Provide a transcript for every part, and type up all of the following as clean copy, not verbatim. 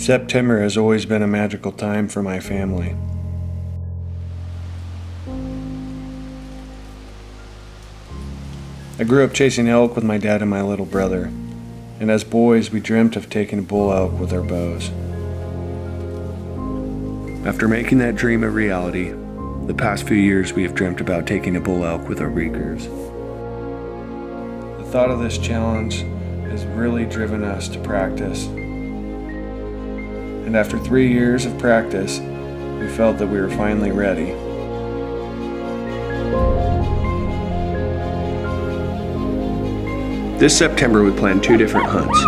September has always been a magical time for my family. I grew up chasing elk with my dad and my little brother, and as boys we dreamt of taking a bull elk with our bows. After making that dream a reality, the past few years we have dreamt about taking a bull elk with our recurves. The thought of this challenge has really driven us to practice. And after 3 years of practice, we felt that we were finally ready. This September we planned 2 different hunts.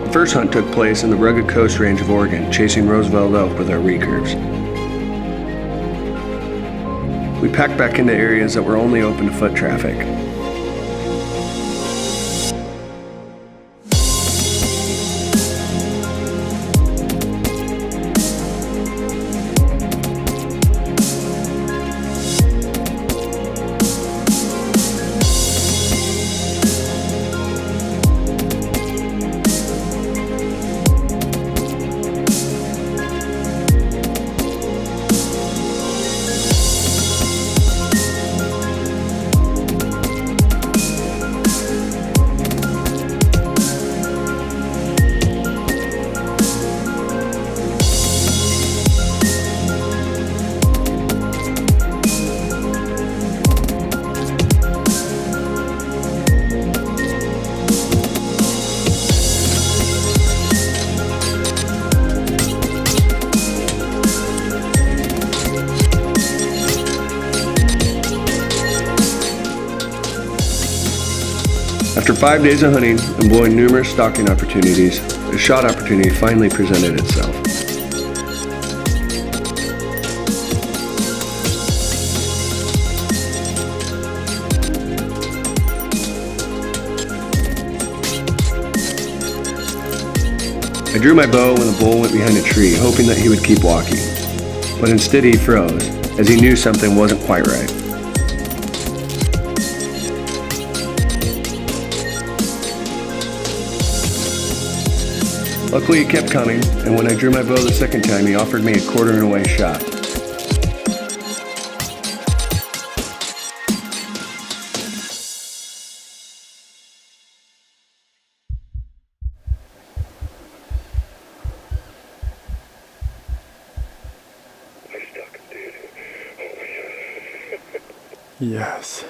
The first hunt took place in the rugged coast range of Oregon, chasing Roosevelt elk with our recurves. We packed back into areas that were only open to foot traffic. After 5 days of hunting and blowing numerous stalking opportunities, a shot opportunity finally presented itself. I drew my bow when the bull went behind a tree, hoping that he would keep walking. But instead he froze, as he knew something wasn't quite right. Luckily, he kept coming, and when I drew my bow the second time, he offered me a quartering away shot. Yes.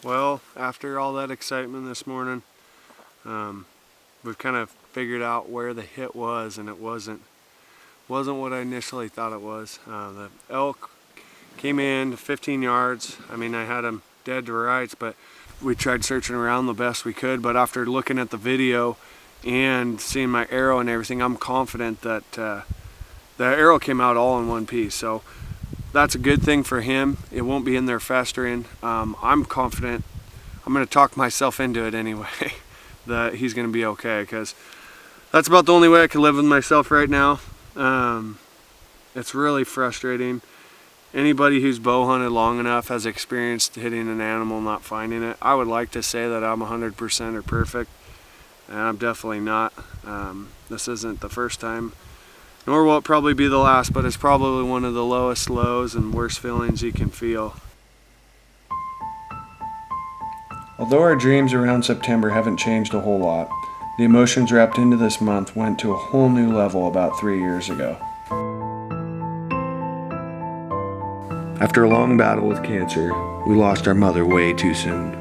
Well, after all that excitement this morning, we've kind of figured out where the hit was, and it wasn't what I initially thought it was. The elk came in 15 yards. I mean, I had him dead to rights, but we tried searching around the best we could. But after looking at the video and seeing my arrow and everything, I'm confident that the arrow came out all in one piece. So that's a good thing for him. It won't be in there festering. I'm confident. I'm going to talk myself into it anyway, that he's going to be okay, because that's about the only way I can live with myself right now. It's really frustrating. Anybody who's bow hunted long enough has experienced hitting an animal, not finding it. I would like to say that I'm 100% or perfect, and I'm definitely not. This isn't the first time, nor will it probably be the last, but it's probably one of the lowest lows and worst feelings you can feel. Although our dreams around September haven't changed a whole lot, the emotions wrapped into this month went to a whole new level about 3 years ago. After a long battle with cancer, we lost our mother way too soon.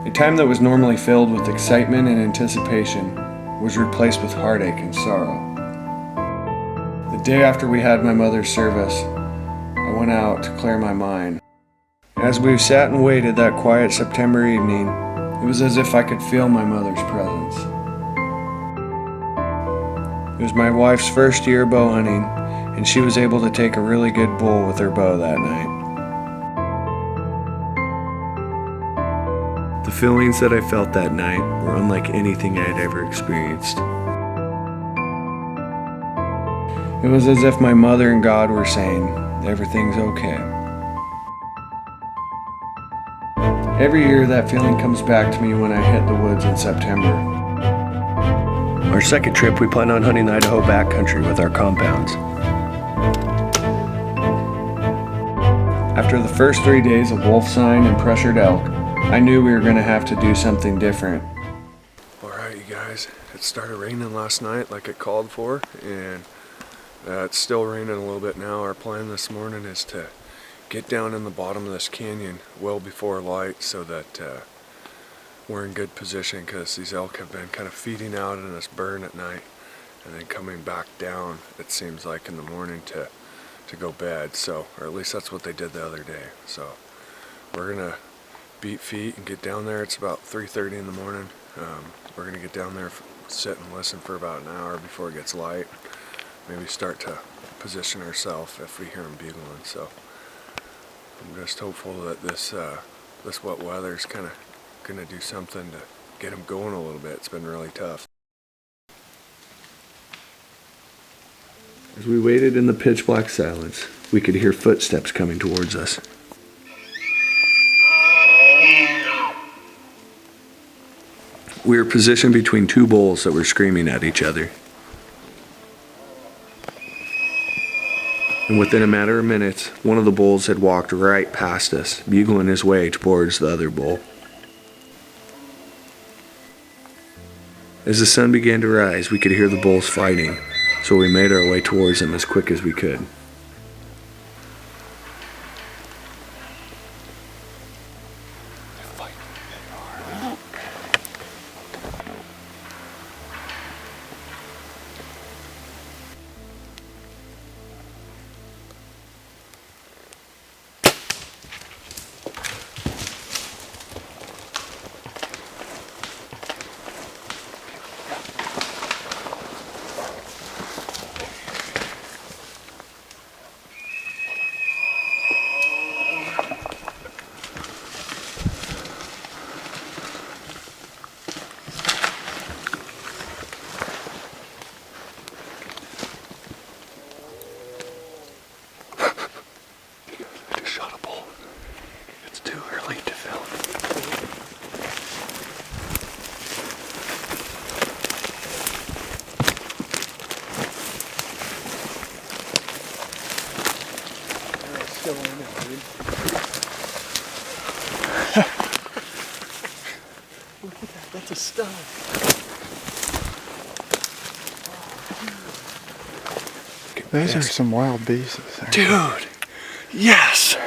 A time that was normally filled with excitement and anticipation was replaced with heartache and sorrow. The day after we had my mother's service, I went out to clear my mind. As we sat and waited that quiet September evening, it was as if I could feel my mother's presence. It was my wife's first year bow hunting, and she was able to take a really good bull with her bow that night. The feelings that I felt that night were unlike anything I had ever experienced. It was as if my mother and God were saying, everything's okay. Every year that feeling comes back to me when I hit the woods in September. Our second trip, we plan on hunting the Idaho backcountry with our compounds. After the first 3 days of wolf sign and pressured elk, I knew we were going to have to do something different. Alright you guys, it started raining last night like it called for, and it's still raining a little bit now. Our plan this morning is to get down in the bottom of this canyon well before light so that we're in good position, because these elk have been kind of feeding out in this burn at night and then coming back down, it seems like, in the morning to go bed. So, or at least that's what they did the other day. So we're gonna beat feet and get down there. It's about 3:30 in the morning. We're gonna get down there, sit and listen for about an hour before it gets light. Maybe start to position ourselves if we hear them bugling. So I'm just hopeful that this wet weather is kind of going to do something to get them going a little bit. It's been really tough. As we waited in the pitch black silence, we could hear footsteps coming towards us. We were positioned between two bulls that were screaming at each other. And within a matter of minutes, one of the bulls had walked right past us, bugling his way towards the other bull. As the sun began to rise, we could hear the bulls fighting, so we made our way towards them as quick as we could. Look at that, that's a stud. Those are some wild beasts. Dude, yes!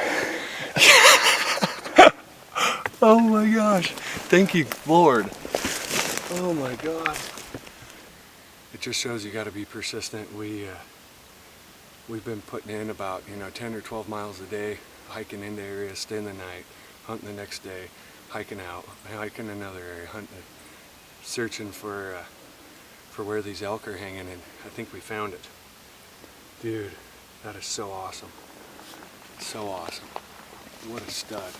Oh my gosh, thank you, Lord. Oh my God. It just shows you got to be persistent. We've been putting in about 10 or 12 miles a day, hiking into areas, staying the night, hunting the next day, hiking out, hiking another area, hunting, searching for where these elk are hanging, and I think we found it. Dude, that is so awesome. So awesome. What a stud.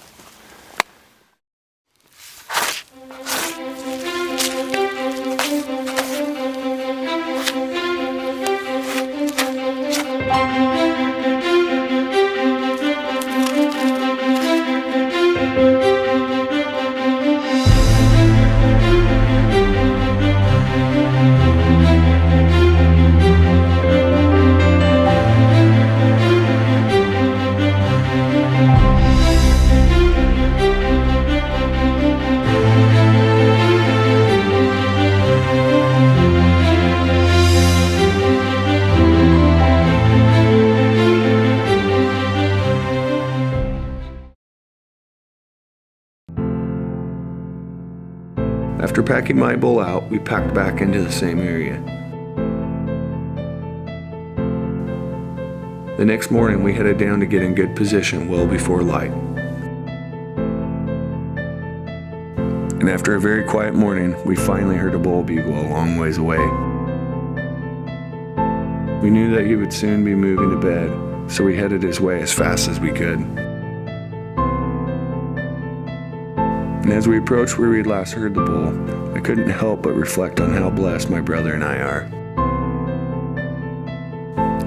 After packing my bull out, we packed back into the same area. The next morning, we headed down to get in good position well before light. And after a very quiet morning, we finally heard a bull bugle a long ways away. We knew that he would soon be moving to bed, so we headed his way as fast as we could. And as we approached where we had last heard the bull, I couldn't help but reflect on how blessed my brother and I are.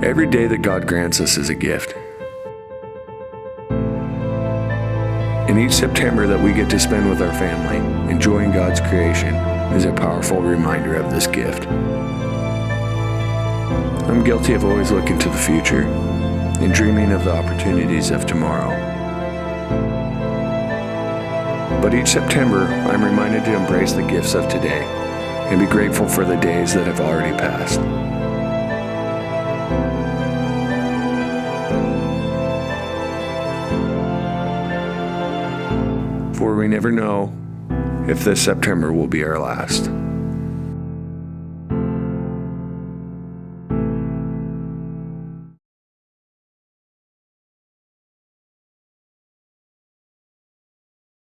Every day that God grants us is a gift. And each September that we get to spend with our family, enjoying God's creation, is a powerful reminder of this gift. I'm guilty of always looking to the future and dreaming of the opportunities of tomorrow. But each September, I'm reminded to embrace the gifts of today and be grateful for the days that have already passed. For we never know if this September will be our last.